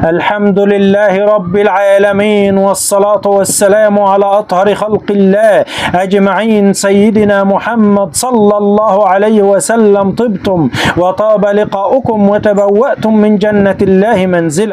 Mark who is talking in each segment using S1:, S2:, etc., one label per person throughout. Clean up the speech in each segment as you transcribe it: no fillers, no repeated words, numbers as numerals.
S1: الحمد لله رب العالمين، والصلاة والسلام على أطهر خلق الله أجمعين سيدنا محمد صلى الله عليه وسلم. طبتم وطاب لقاؤكم وتبوأتم من جنة الله منزلا.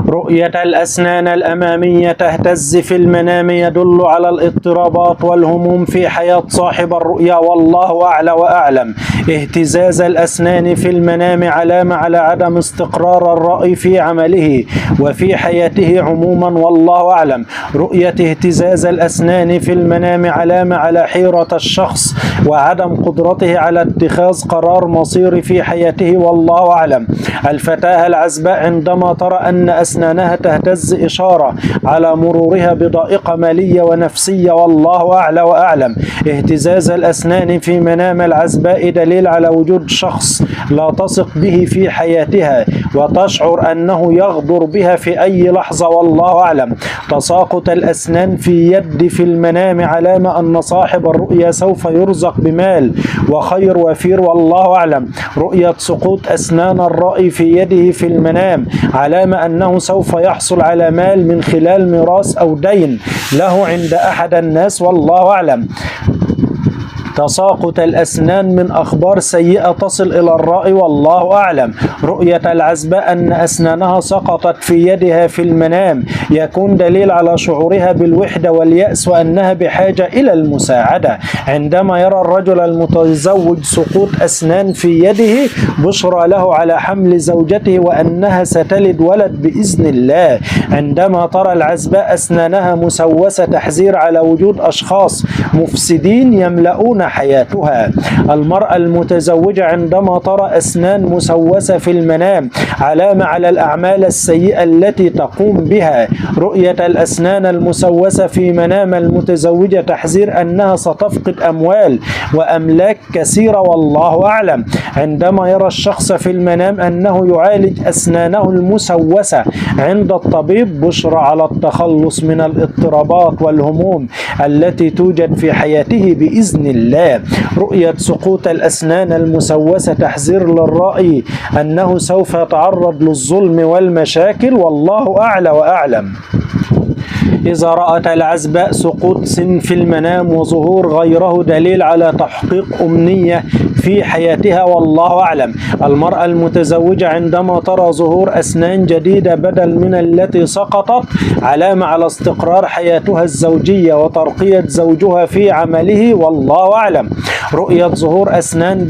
S1: رؤية الأسنان الأمامية تهتز في المنام يدل على الاضطرابات والهموم في حياة صاحب الرؤيا، والله أعلى وأعلم. اهتزاز الأسنان في المنام علامة على عدم استقرار الرأي في عمله وفي حياته عموما، والله أعلم. رؤية اهتزاز الأسنان في المنام علامة على حيرة الشخص وعدم قدرته على اتخاذ قرار مصيري في حياته، والله أعلم. الفتاة العزباء عندما ترى أن أسنانها تهتز إشارة على مرورها بضائقة مالية ونفسية، والله أعلى وأعلم. اهتزاز الأسنان في منام العزباء دليل على وجود شخص لا تثق به في حياتها وتشعر أنه يغدر بها في أي لحظة، والله أعلم. تساقط الأسنان في يد في المنام علامة أن صاحب الرؤيا سوف يرزق بمال وخير وفير، والله أعلم. رؤية سقوط أسنان الرأي في يده في المنام علامة أنه سوف يحصل على مال من خلال ميراث أو دين له عند أحد الناس، والله أعلم. تساقط الأسنان من أخبار سيئة تصل إلى الرأي، والله أعلم. رؤية العزباء أن أسنانها سقطت في يدها في المنام يكون دليل على شعورها بالوحدة واليأس وأنها بحاجة إلى المساعدة. عندما يرى الرجل المتزوج سقوط أسنان في يده بشرى له على حمل زوجته وأنها ستلد ولد بإذن الله. عندما ترى العزباء أسنانها مسوسة تحذير على وجود أشخاص مفسدين يملؤون حياتها. المرأة المتزوجة عندما ترى أسنان مسوسة في المنام علامة على الأعمال السيئة التي تقوم بها. رؤية الأسنان المسوسة في منام المتزوجة تحذير أنها ستفقد أموال وأملاك كثيرة، والله أعلم. عندما يرى الشخص في المنام أنه يعالج أسنانه المسوسة عند الطبيب بشرى على التخلص من الاضطرابات والهموم التي توجد في حياته بإذن الله. رؤية سقوط الأسنان المسوسة تحذير للرأي أنه سوف يتعرض للظلم والمشاكل، والله أعلى وأعلم. إذا رأت العزباء سقوط سن في المنام وظهور غيره دليل على تحقيق أمنية في حياتها، والله أعلم. المرأة المتزوجة عندما ترى ظهور أسنان جديدة بدل من التي سقطت علامة على استقرار حياتها الزوجية وترقية زوجها في عمله، والله أعلم. رؤية ظهور أسنان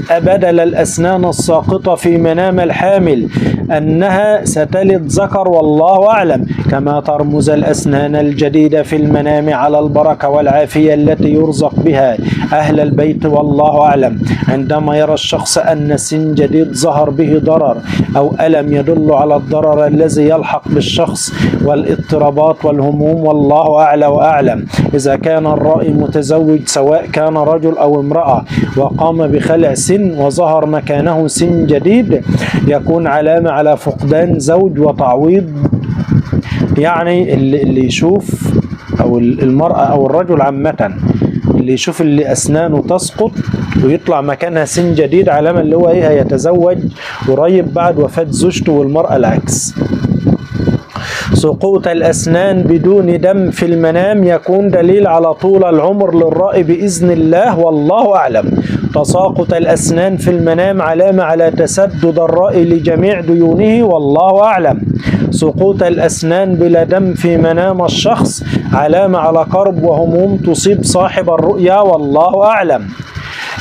S1: بدل الأسنان الساقطة في منام الحامل أنها ستلد ذكر، والله أعلم. كما ترمز الأسنان الجديدة في المنام على البركة والعافية التي يرزق بها أهل البيت، والله أعلم. عندما يرى الشخص أن سن جديد ظهر به ضرر أو ألم يدل على الضرر الذي يلحق بالشخص والاضطرابات والهموم، والله أعلى وأعلم. إذا كان الرأي متزوج سواء كان رجل أو امرأة وقام بخلع سن وظهر مكانه سن جديد يكون علامة على فقدان زوج وتعويض. يعني اللي يشوف أو المرأة أو الرجل عامة اللي يشوف اللي أسنانه تسقط ويطلع مكانها سن جديد علامة اللي هو هيتزوج قريب بعد وفاة زوجته، والمرأة العكس. سقوط الأسنان بدون دم في المنام يكون دليل على طول العمر للرأي بإذن الله، والله أعلم. تساقط الأسنان في المنام علامة على تسدد الرأي لجميع ديونه، والله أعلم. سقوط الأسنان بلا دم في منام الشخص علامة على كرب وهموم تصيب صاحب الرؤيا، والله أعلم.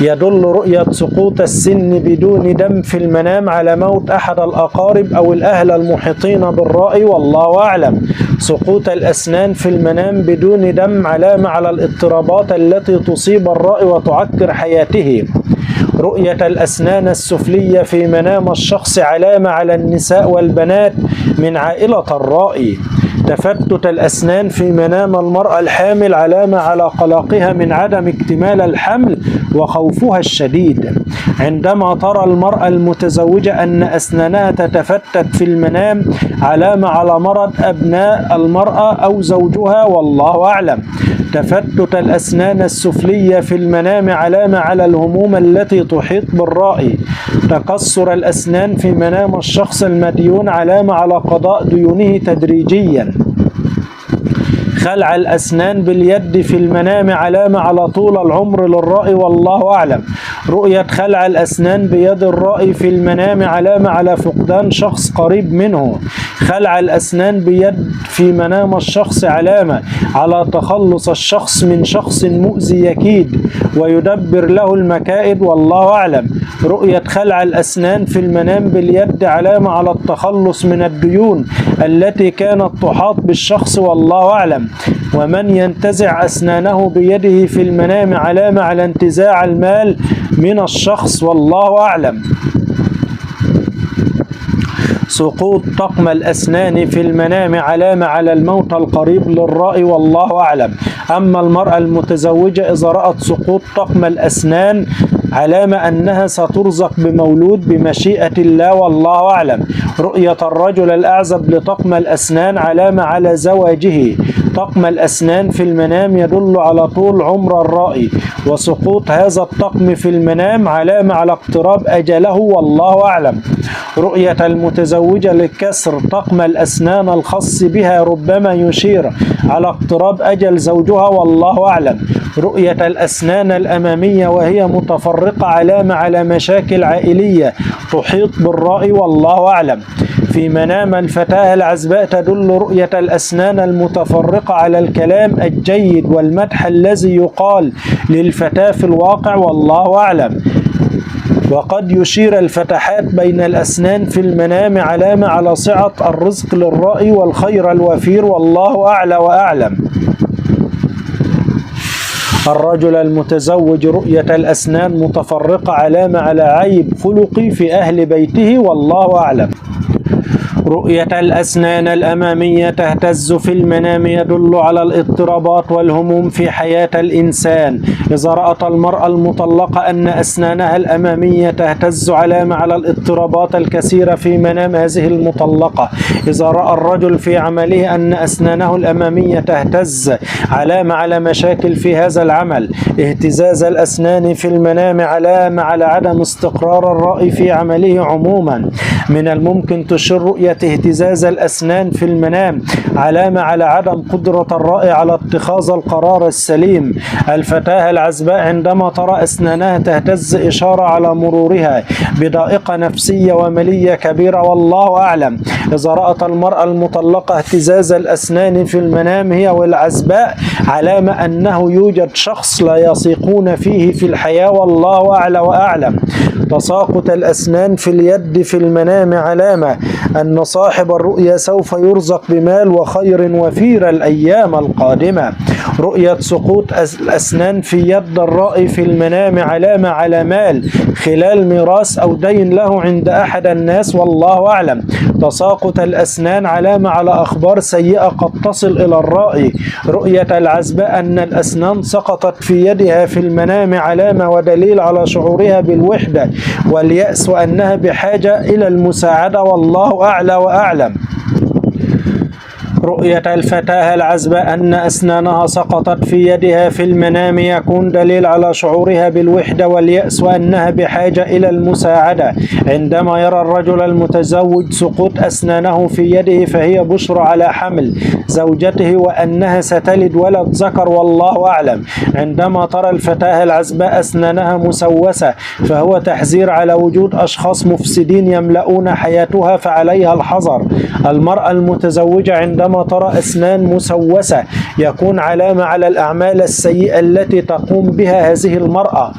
S1: يدل رؤية سقوط السن بدون دم في المنام على موت أحد الأقارب أو الأهل المحيطين بالرأي، والله أعلم. سقوط الأسنان في المنام بدون دم علامة على الاضطرابات التي تصيب الرأي وتعكر حياته. رؤية الأسنان السفلية في منام الشخص علامة على النساء والبنات من عائلة الرأي. تفتت الأسنان في منام المرأة الحامل علامة على قلقها من عدم اكتمال الحمل وخوفها الشديد. عندما ترى المرأة المتزوجة أن أسنانها تتفتت في المنام علامة على مرض أبناء المرأة أو زوجها والله أعلم. تفتت الأسنان السفلية في المنام علامة على الهموم التي تحيط بالرائي. تكسر الأسنان في منام الشخص المديون علامة على قضاء ديونه تدريجيا. خلع الأسنان باليد في المنام علامة على طول العمر للرائي والله أعلم. رؤية خلع الأسنان بيد الرائي في المنام علامة على فقدان شخص قريب منه. خلع الأسنان بيد في منام الشخص علامة على تخلص الشخص من شخص مؤذي يكيد ويدبر له المكائد والله أعلم. رؤية خلع الأسنان في المنام باليد علامة على التخلص من الديون التي كانت تحاط بالشخص والله أعلم. ومن ينتزع أسنانه بيده في المنام علامة على انتزاع المال من الشخص والله أعلم. سقوط طقم الأسنان في المنام علامة على الموت القريب للرائي والله أعلم. أما المرأة المتزوجة إذا رأت سقوط طقم الأسنان علامة أنها سترزق بمولود بمشيئة الله والله أعلم. رؤية الرجل الأعزب لطقم الأسنان علامة على زواجه. طقم الأسنان في المنام يدل على طول عمر الرائي، وسقوط هذا الطقم في المنام علامة على اقتراب أجله والله أعلم. رؤية المتزوجة لكسر طقم الأسنان الخاص بها ربما يشير على اقتراب أجل زوجها والله أعلم. رؤية الأسنان الأمامية وهي متفرقة علامة على مشاكل عائلية تحيط بالرائي والله أعلم. في منام الفتاة العزباء تدل رؤية الأسنان المتفرقة على الكلام الجيد والمدح الذي يقال للفتاة في الواقع والله أعلم. وقد يشير الفتحات بين الأسنان في المنام علامة على سعة الرزق للرائي والخير الوفير والله أعلى وأعلم. الرجل المتزوج رؤية الأسنان متفرقة علامة على عيب خلقي في أهل بيته والله أعلم. رؤية الأسنان الأمامية تهتز في المنام يدل على الاضطرابات والهموم في حياة الإنسان. إذا رأت المرأة المطلقة أن أسنانها الأمامية تهتز علامة على الاضطرابات الكثيرة في منام هذه المطلقة. إذا رأى الرجل في عمله أن أسنانه الأمامية تهتز علامة على مشاكل في هذا العمل. اهتزاز الأسنان في المنام علامة على عدم استقرار الرأي في عمله عموما. من الممكن تشير رؤية اهتزاز الأسنان في المنام علامة على عدم قدرة الرأي على اتخاذ القرار السليم. الفتاة العزباء عندما ترى أسنانها تهتز إشارة على مرورها بضائقة نفسية ومالية كبيرة والله أعلم. إذا رأت المرأة المطلقة اهتزاز الأسنان في المنام هي والعزباء علامة أنه يوجد شخص لا يثقون فيه في الحياة والله أعلى وأعلم. تساقط الأسنان في اليد في المنام علامة أن صاحب الرؤيا سوف يرزق بمال وخير وفير الأيام القادمة. رؤية سقوط الأسنان في يد الرائي في المنام علامة على مال خلال ميراث أو دين له عند أحد الناس والله أعلم. تساقط الأسنان علامة على أخبار سيئة قد تصل إلى الرائي. رؤية العزباء أن الأسنان سقطت في يدها في المنام علامة ودليل على شعورها بالوحدة واليأس وأنها بحاجة إلى المساعدة والله أعلى وأعلم. رؤية الفتاة العزباء أن أسنانها سقطت في يدها في المنام يكون دليل على شعورها بالوحدة واليأس وأنها بحاجة إلى المساعدة. عندما يرى الرجل المتزوج سقوط أسنانه في يده فهي بشرى على حمل زوجته وأنها ستلد ولد ذكر والله أعلم. عندما ترى الفتاة العزباء أسنانها مسوسة فهو تحذير على وجود أشخاص مفسدين يملؤون حياتها فعليها الحذر. المرأة المتزوجة عندما ترى أسنان مسوسة يكون علامة على الأعمال السيئة التي تقوم بها هذه المرأة.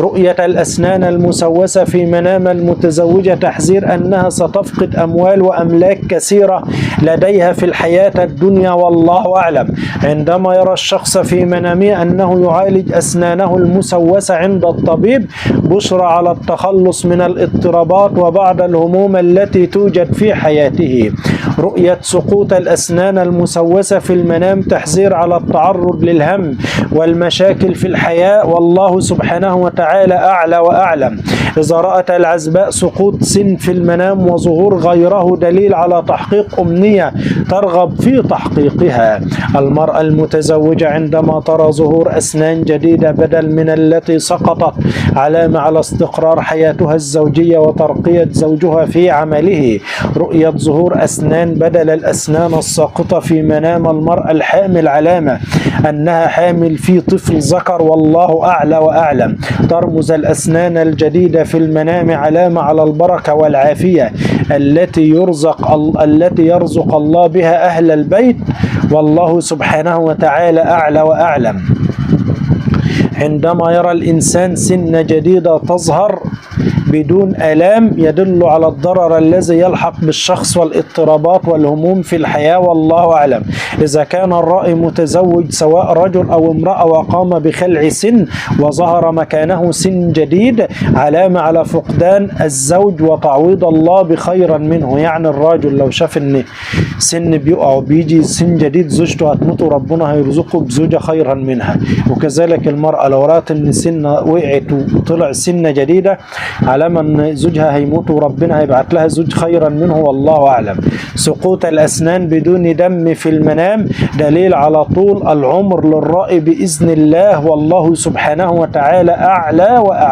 S1: رؤية الأسنان المسوسة في منام المتزوجة تحذير أنها ستفقد أموال وأملاك كثيرة لديها في الحياة الدنيا والله أعلم. عندما يرى الشخص في منامه أنه يعالج أسنانه المسوسة عند الطبيب بشرى على التخلص من الاضطرابات وبعض الهموم التي توجد في حياته. رؤية سقوط الأسنان المسوسة في المنام تحذير على التعرض للهم والمشاكل في الحياة، والله سبحانه وتعالى أعلى وأعلم. إذا رأت العزباء سقوط سن في المنام وظهور غيره دليل على تحقيق أمنية ترغب في تحقيقها. المرأة المتزوجة عندما ترى ظهور أسنان جديدة بدل من التي سقطت علامة على استقرار حياتها الزوجية وترقية زوجها في عمله. رؤية ظهور أسنان بدل الأسنان الساقطة في منام المرأة الحامل علامة أنها حامل في طفل ذكر، والله أعلى وأعلم. ترمز الأسنان الجديدة في المنام علامة على البركة والعافية التي يرزق الله بها أهل البيت، والله سبحانه وتعالى أعلى وأعلم. عندما يرى الإنسان سن جديدة تظهر بدون آلام يدل على الضرر الذي يلحق بالشخص والاضطرابات والهموم في الحياة، والله أعلم. إذا كان الرائي متزوج سواء رجل أو امرأة وقام بخلع سن وظهر مكانه سن جديد علامة على فقدان الزوج وتعويض الله بخيرا منه. يعني الراجل لو شاف ان سن بيقع وبيجي سن جديد زوجته هتموت وربنا هيرزقه بزوجة خيرا منها، وكذلك المرأة لو رأت ان سن وقعت وطلع سن جديدة علامة ان زوجها هيموت وربنا هيبعت لها زوج خيرا منه، والله أعلم. سقوط الأسنان بدون دم في المنام دليل على طول العمر للرائي بإذن الله، والله سبحانه وتعالى أعلى وأعلى.